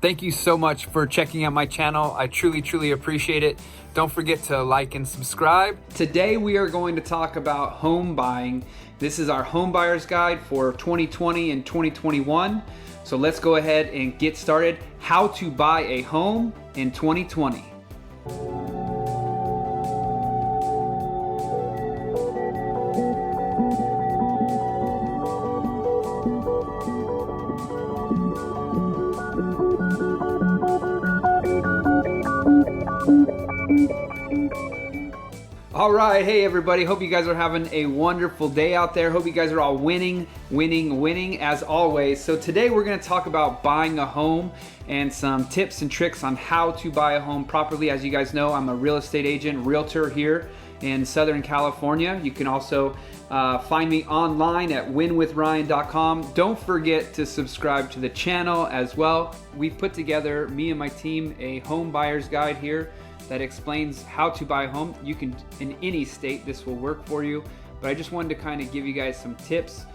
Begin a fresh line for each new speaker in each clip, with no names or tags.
Thank you so much for checking out my channel. I truly appreciate it. Don't forget to like and subscribe. Today we are going to talk about home buying. This is our home buyer's guide for 2020 and 2021. So let's go ahead and get started. How to buy a home in 2020. All right, hey everybody, hope you guys are having a wonderful day out there. Hope you guys are all winning as always. So today we're gonna talk about buying a home and some tips and tricks on how to buy a home properly. As you guys know, I'm a real estate agent, realtor here in Southern California. You can also find me online at winwithryan.com. Don't forget to subscribe to the channel as well. We've put together, me and my team, a home buyer's guide here that explains how to buy a home. You can, in any state, this will work for you. But I just wanted to kind of give you guys some tips.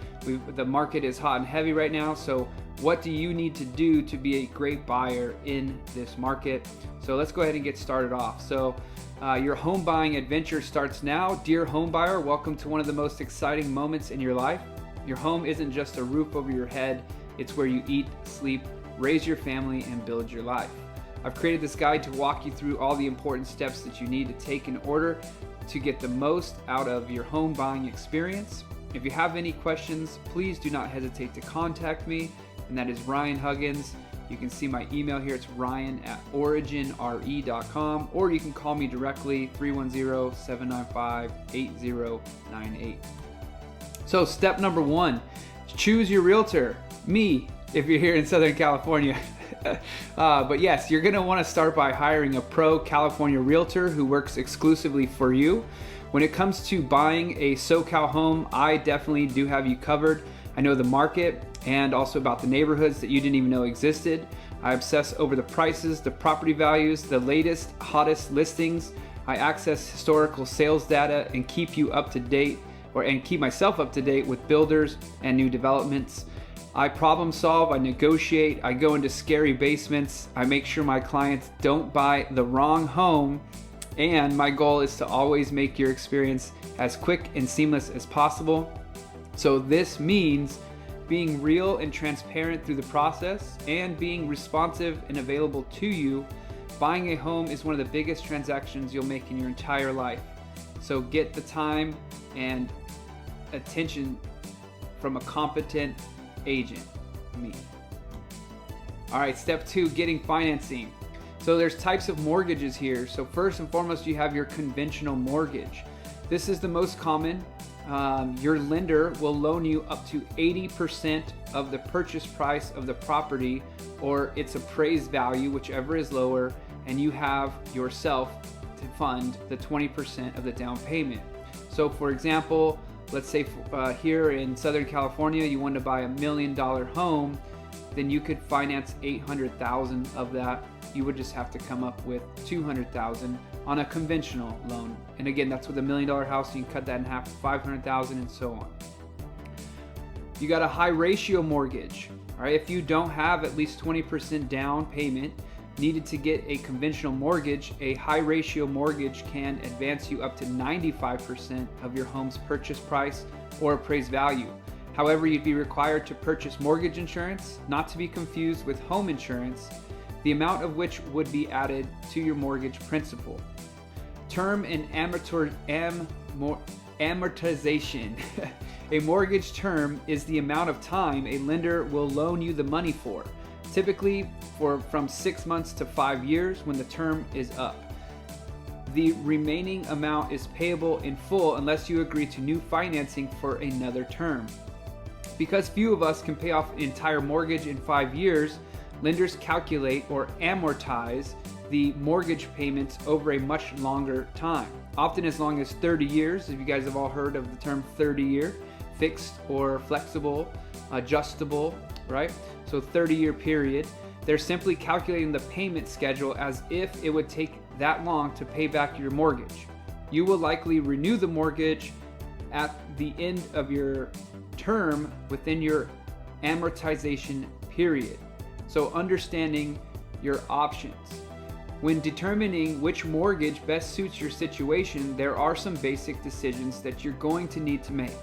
The market is hot and heavy right now, so what do you need to do to be a great buyer in this market? So let's go ahead and get started off. So your home buying adventure starts now. Dear home buyer, welcome to one of the most exciting moments in your life. Your home isn't just a roof over your head, it's where you eat, sleep, raise your family, and build your life. I've created this guide to walk you through all the important steps that you need to take in order to get the most out of your home buying experience. If you have any questions, please do not hesitate to contact me, and that is Ryan Huggins. You can see my email here. It's ryan@originre.com, or you can call me directly, 310-795-8098. So step number one, choose your realtor. Me, if you're here in Southern California. But yes, you're gonna wanna start by hiring a pro California realtor who works exclusively for you. When it comes to buying a SoCal home, I definitely do have you covered. I know the market and also about the neighborhoods that you didn't even know existed. I obsess over the prices, the property values, the latest, hottest listings. I access historical sales data and keep you up to date, and keep myself up to date with builders and new developments. I problem solve, I negotiate, I go into scary basements, I make sure my clients don't buy the wrong home, and my goal is to always make your experience as quick and seamless as possible. So this means being real and transparent through the process and being responsive and available to you. Buying a home is one of the biggest transactions you'll make in your entire life. So get the time and attention from a competent agent, me. All right, step two, getting financing. So there's types of mortgages here. So first and foremost, you have your conventional mortgage. This is the most common. Your lender will loan you up to 80% of the purchase price of the property or its appraised value, whichever is lower, and you have yourself to fund the 20% of the down payment. So for example, let's say here in Southern California, you want to buy $1 million home, then you could finance $800,000 of that. You would just have to come up with $200,000 on a conventional loan. And again, that's with $1 million house, you can cut that in half to $500,000 and so on. You got a high ratio mortgage. All right, if you don't have at least 20% down payment needed to get a conventional mortgage, a high ratio mortgage can advance you up to 95% of your home's purchase price or appraised value. However, you'd be required to purchase mortgage insurance, not to be confused with home insurance, the amount of which would be added to your mortgage principal. Term and amortization. A mortgage term is the amount of time a lender will loan you the money for, typically from 6 months to 5 years when the term is up. The remaining amount is payable in full unless you agree to new financing for another term. Because few of us can pay off an entire mortgage in 5 years, lenders calculate or amortize the mortgage payments over a much longer time, often as long as 30 years. If you guys have all heard of the term 30-year, fixed or flexible, adjustable, right? So 30-year period. They're simply calculating the payment schedule as if it would take that long to pay back your mortgage. You will likely renew the mortgage at the end of your term within your amortization period. So understanding your options. When determining which mortgage best suits your situation, there are some basic decisions that you're going to need to make.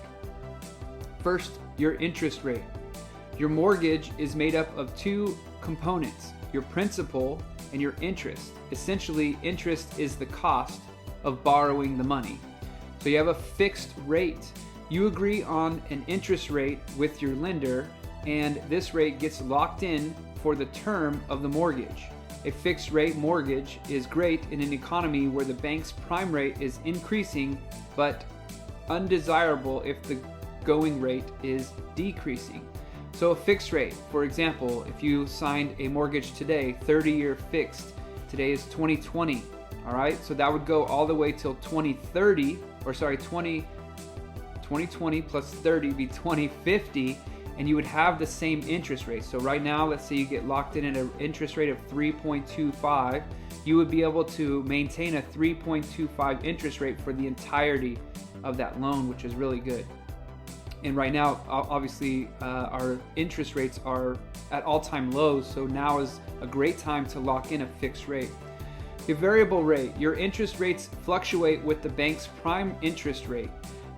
First, your interest rate. Your mortgage is made up of two components, your principal and your interest. Essentially, interest is the cost of borrowing the money. So you have a fixed rate. You agree on an interest rate with your lender, and this rate gets locked in for the term of the mortgage. A fixed rate mortgage is great in an economy where the bank's prime rate is increasing, but undesirable if the going rate is decreasing. So a fixed rate, for example, if you signed a mortgage today, 30-year fixed, today is 2020, all right? So that would go all the way till 2020 plus 30 be 2050, and you would have the same interest rate. So right now, let's say you get locked in at an interest rate of 3.25, you would be able to maintain a 3.25 interest rate for the entirety of that loan, which is really good. And right now, obviously, our interest rates are at all-time lows, so now is a great time to lock in a fixed rate. A variable rate. Your interest rates fluctuate with the bank's prime interest rate.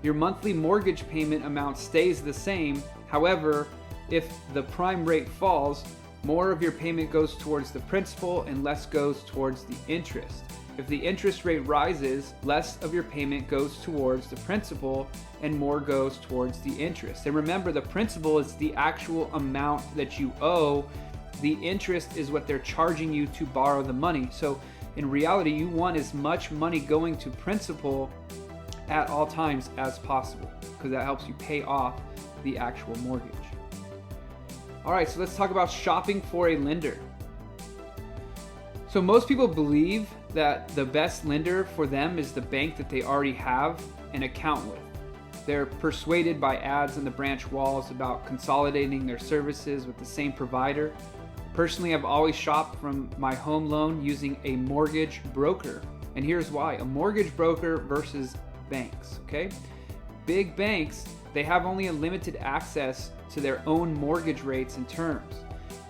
Your monthly mortgage payment amount stays the same. However, if the prime rate falls, more of your payment goes towards the principal and less goes towards the interest. If the interest rate rises, less of your payment goes towards the principal and more goes towards the interest. And remember, the principal is the actual amount that you owe. The interest is what they're charging you to borrow the money. So in reality, you want as much money going to principal at all times as possible, because that helps you pay off the actual mortgage. All right, so let's talk about shopping for a lender. So most people believe that the best lender for them is the bank that they already have an account with. They're persuaded by ads on the branch walls about consolidating their services with the same provider. Personally, I've always shopped from my home loan using a mortgage broker. And here's why. A mortgage broker versus banks, okay? Big banks, they have only a limited access to their own mortgage rates and terms.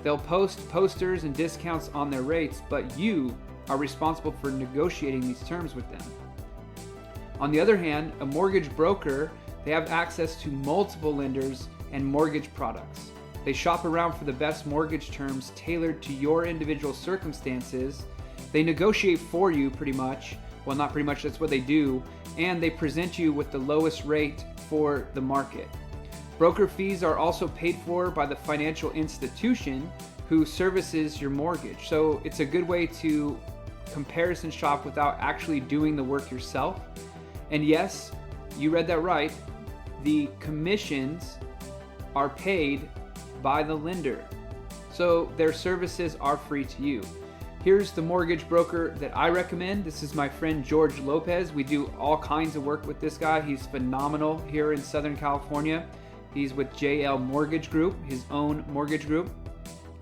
They'll post posters and discounts on their rates, but you are responsible for negotiating these terms with them. On the other hand, a mortgage broker, they have access to multiple lenders and mortgage products. They shop around for the best mortgage terms tailored to your individual circumstances. They negotiate for you pretty much. Well, not pretty much, that's what they do. And they present you with the lowest rate for the market. Broker fees are also paid for by the financial institution who services your mortgage. So it's a good way to comparison shop without actually doing the work yourself. And yes, you read that right, the commissions are paid by the lender. So their services are free to you. Here's the mortgage broker that I recommend. This is my friend George Lopez. We do all kinds of work with this guy. He's phenomenal here in Southern California. He's with JL Mortgage Group, his own mortgage group.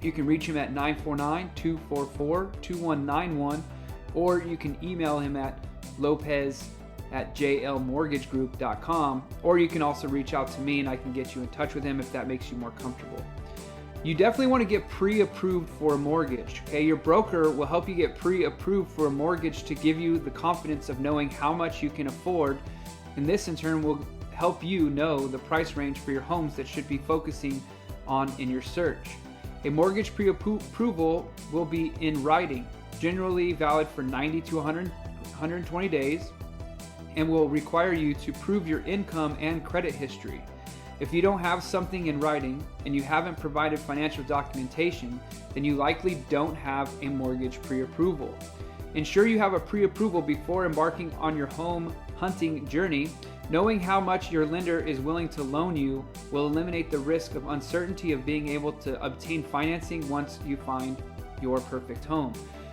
You can reach him at 949-244-2191, or you can email him at lopez@jlmortgagegroup.com, or you can also reach out to me and I can get you in touch with him if that makes you more comfortable. You definitely want to get pre-approved for a mortgage. Okay, your broker will help you get pre-approved for a mortgage to give you the confidence of knowing how much you can afford, and this in turn will help you know the price range for your homes that should be focusing on in your search. A mortgage pre-approval will be in writing, generally valid for 90 to 120 days, and will require you to prove your income and credit history. If you don't have something in writing and you haven't provided financial documentation, then you likely don't have a mortgage pre-approval. Ensure you have a pre-approval before embarking on your home hunting journey. Knowing how much your lender is willing to loan you will eliminate the risk of uncertainty of being able to obtain financing once you find your perfect home.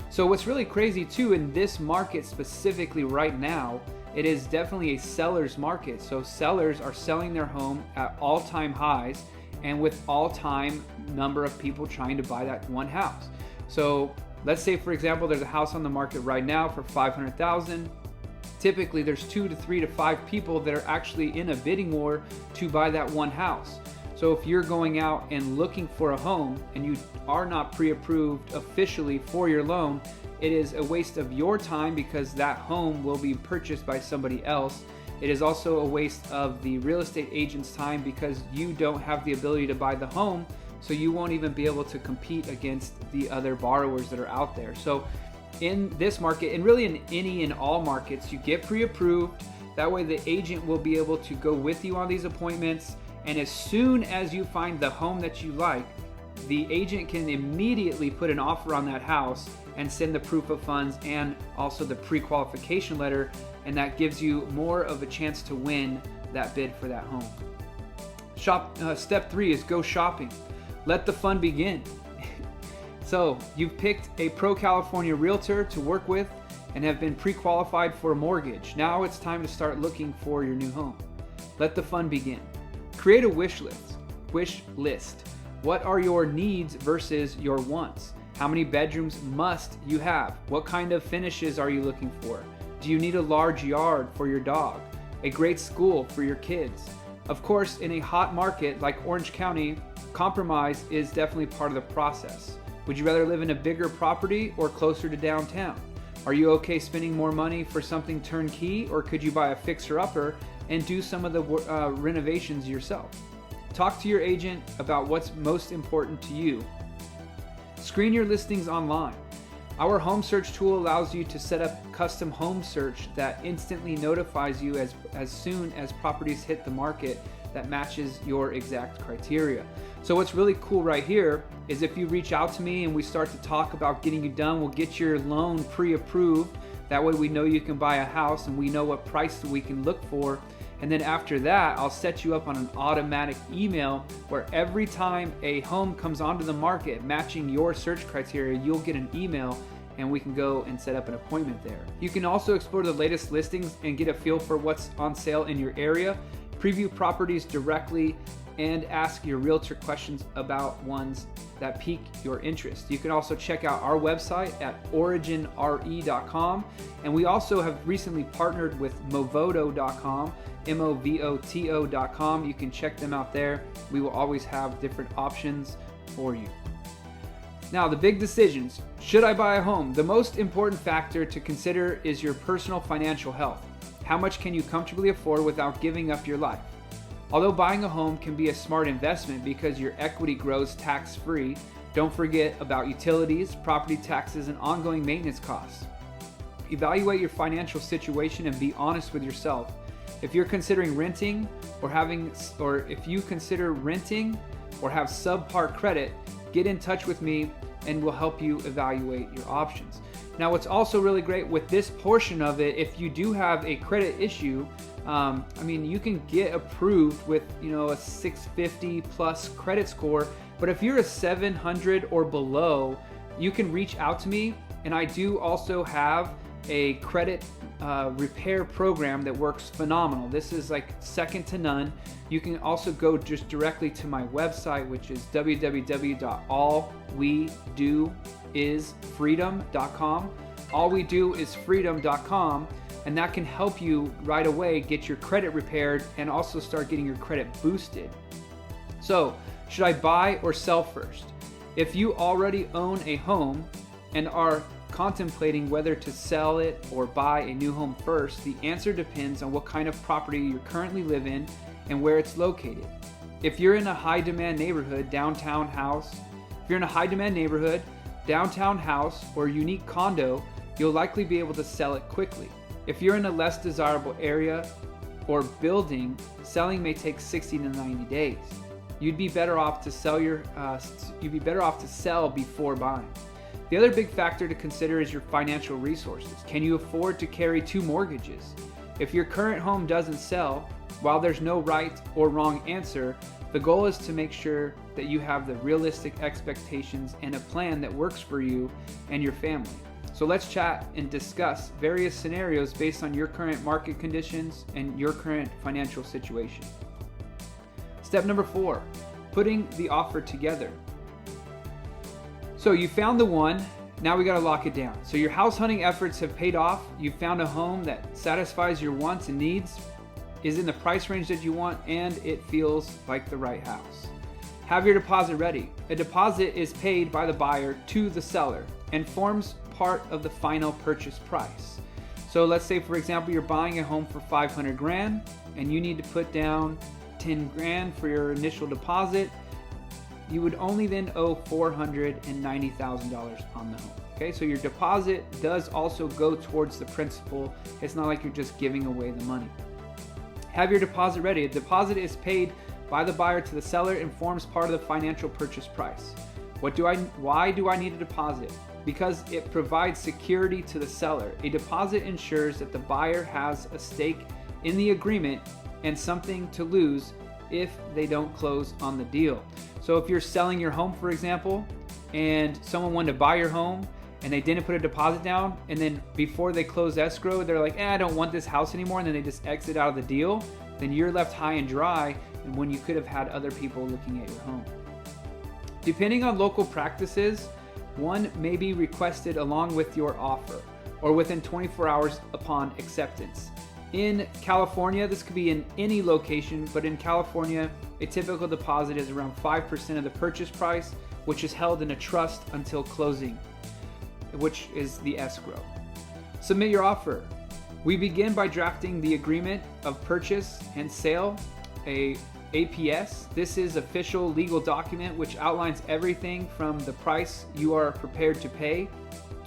So what's really crazy too, in this market specifically right now, it is definitely a seller's market. So sellers are selling their home at all-time highs and with all-time number of people trying to buy that one house. So let's say, for example, there's a house on the market right now for $500,000. Typically, there's 2 to 3 to 5 people that are actually in a bidding war to buy that one house. So if you're going out and looking for a home and you are not pre-approved officially for your loan, it is a waste of your time because that home will be purchased by somebody else. It is also a waste of the real estate agent's time because you don't have the ability to buy the home, so you won't even be able to compete against the other borrowers that are out there. So in this market, and really in any and all markets, you get pre-approved. That way the agent will be able to go with you on these appointments, and as soon as you find the home that you like, the agent can immediately put an offer on that house and send the proof of funds and also the pre-qualification letter, and that gives you more of a chance to win that bid for that home. Step 3 is go shopping. Let the fun begin. So you've picked a pro-California realtor to work with and have been pre-qualified for a mortgage. Now it's time to start looking for your new home. Let the fun begin. Create a wish list. What are your needs versus your wants? How many bedrooms must you have? What kind of finishes are you looking for? Do you need a large yard for your dog? A great school for your kids? Of course, in a hot market like Orange County, compromise is definitely part of the process. Would you rather live in a bigger property or closer to downtown? Are you okay spending more money for something turnkey, or could you buy a fixer-upper and do some of the renovations yourself? Talk to your agent about what's most important to you. Screen your listings online. Our home search tool allows you to set up custom home search that instantly notifies you as soon as properties hit the market that matches your exact criteria. So what's really cool right here is if you reach out to me and we start to talk about getting you done, we'll get your loan pre-approved. That way we know you can buy a house and we know what price we can look for. And then after that, I'll set you up on an automatic email where every time a home comes onto the market matching your search criteria, you'll get an email and we can go and set up an appointment there. You can also explore the latest listings and get a feel for what's on sale in your area, preview properties directly, and ask your realtor questions about ones that pique your interest. You can also check out our website at originre.com, and we also have recently partnered with movoto.com, movoto.com. You can check them out there. We will always have different options for you. Now, the big decisions. Should I buy a home? The most important factor to consider is your personal financial health. How much can you comfortably afford without giving up your life? Although buying a home can be a smart investment because your equity grows tax-free, don't forget about utilities, property taxes, and ongoing maintenance costs. Evaluate your financial situation and be honest with yourself. If you're considering renting or if you consider renting or have subpar credit, get in touch with me and we'll help you evaluate your options. Now, what's also really great with this portion of it, if you do have a credit issue, you can get approved with, a 650 plus credit score. But if you're a 700 or below, you can reach out to me. And I do also have a credit repair program that works phenomenal. This is like second to none. You can also go just directly to my website, which is www.allwedoisfreedom.com. allwedoisfreedom.com, and that can help you right away get your credit repaired and also start getting your credit boosted. So, should I buy or sell first? If you already own a home and are contemplating whether to sell it or buy a new home first, the answer depends on what kind of property you currently live in and where it's located. If you're in a high demand neighborhood, downtown house, or unique condo, you'll likely be able to sell it quickly. If you're in a less desirable area or building, selling may take 60 to 90 days. You'd be better off to sell before buying. The other big factor to consider is your financial resources. Can you afford to carry 2 mortgages? If your current home doesn't sell, while there's no right or wrong answer, the goal is to make sure that you have the realistic expectations and a plan that works for you and your family. So let's chat and discuss various scenarios based on your current market conditions and your current financial situation. Step number 4, putting the offer together. So you found the one, now we gotta lock it down. So your house hunting efforts have paid off. You found a home that satisfies your wants and needs. is in the price range that you want, and it feels like the right house. Have your deposit ready. A deposit is paid by the buyer to the seller and forms part of the final purchase price. So let's say, for example, you're buying a home for 500 grand and you need to put down 10 grand for your initial deposit. You would only then owe $490,000 on the home. Okay, so your deposit does also go towards the principal. It's not like you're just giving away the money. Have your deposit ready. A deposit is paid by the buyer to the seller and forms part of the financial purchase price. Why do I need a deposit? Because it provides security to the seller. A deposit ensures that the buyer has a stake in the agreement and something to lose if they don't close on the deal. So if you're selling your home, for example, and someone wanted to buy your home and they didn't put a deposit down, and then before they close escrow, they're like, I don't want this house anymore, and then they just exit out of the deal, then you're left high and dry, and when you could have had other people looking at your home. Depending on local practices, one may be requested along with your offer or within 24 hours upon acceptance. In California, this could be in any location, but in California, a typical deposit is around 5% of the purchase price, which is held in a trust until closing, which is the escrow. Submit your offer. We begin by drafting the agreement of purchase and sale, a APS. This is official legal document which outlines everything from the price you are prepared to pay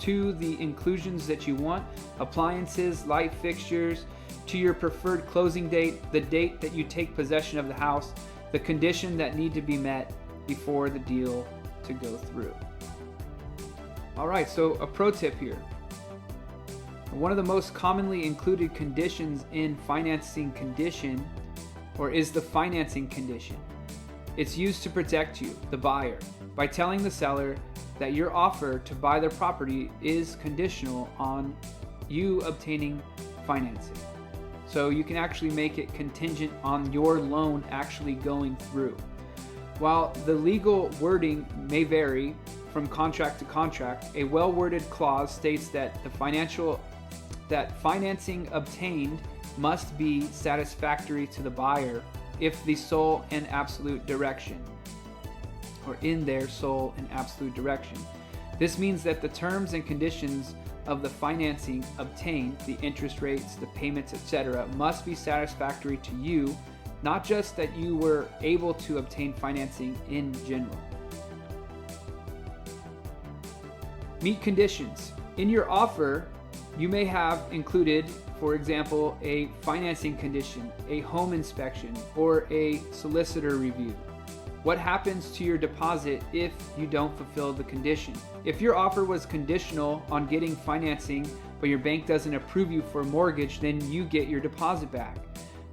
to the inclusions that you want, appliances, light fixtures, to your preferred closing date, the date that you take possession of the house, the condition that need to be met before the deal to go through. All right, so a pro tip here. One of the most commonly included conditions in financing condition is the financing condition. It's used to protect you, the buyer, by telling the seller that your offer to buy their property is conditional on you obtaining financing. So you can actually make it contingent on your loan actually going through. While the legal wording may vary from contract to contract, a well-worded clause states that financing obtained must be satisfactory to the buyer if the sole and absolute direction, or in their sole and absolute direction. This means that the terms and conditions of the financing obtained, the interest rates, the payments, etc., must be satisfactory to you, not just that you were able to obtain financing in general. Meet conditions. In your offer, you may have included, for example, a financing condition, a home inspection, or a solicitor review. What happens to your deposit if you don't fulfill the condition? If your offer was conditional on getting financing, but your bank doesn't approve you for a mortgage, then you get your deposit back.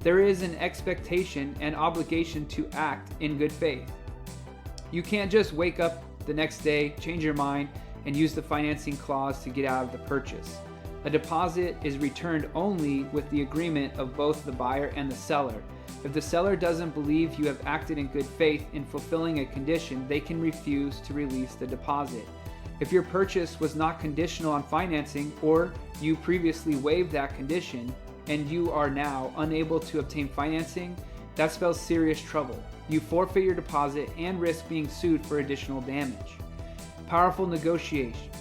There is an expectation and obligation to act in good faith. You can't just wake up the next day, change your mind, and use the financing clause to get out of the purchase. A deposit is returned only with the agreement of both the buyer and the seller. If the seller doesn't believe you have acted in good faith in fulfilling a condition, they can refuse to release the deposit. If your purchase was not conditional on financing, or you previously waived that condition, and you are now unable to obtain financing, that spells serious trouble. You forfeit your deposit and risk being sued for additional damage. Powerful negotiation.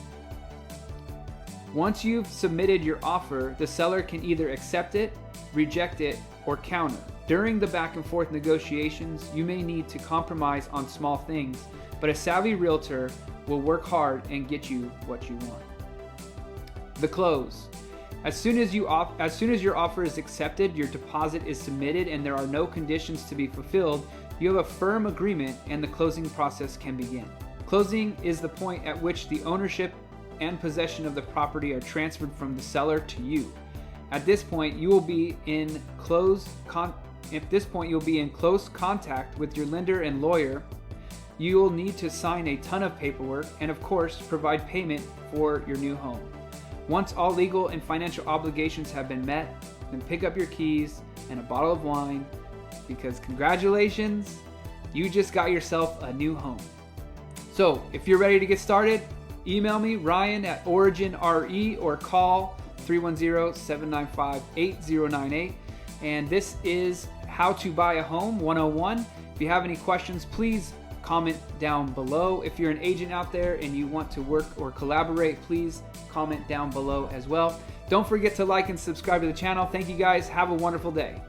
Once you've submitted your offer, the seller can either accept it, reject it, or counter. During the back and forth negotiations, you may need to compromise on small things, but a savvy realtor will work hard and get you what you want. The close. As soon as your offer is accepted, your deposit is submitted, and there are no conditions to be fulfilled, you have a firm agreement and the closing process can begin. Closing is the point at which the ownership and possession of the property are transferred from the seller to you. At this point, you will be in close contact with your lender and lawyer. You will need to sign a ton of paperwork and, of course, provide payment for your new home. Once all legal and financial obligations have been met, then pick up your keys and a bottle of wine, because congratulations, you just got yourself a new home. So if you're ready to get started, email me, Ryan at OriginRE, or call 310-795-8098. And this is How to Buy a Home 101. If you have any questions, please comment down below. If you're an agent out there and you want to work or collaborate, please comment down below as well. Don't forget to like and subscribe to the channel. Thank you guys. Have a wonderful day.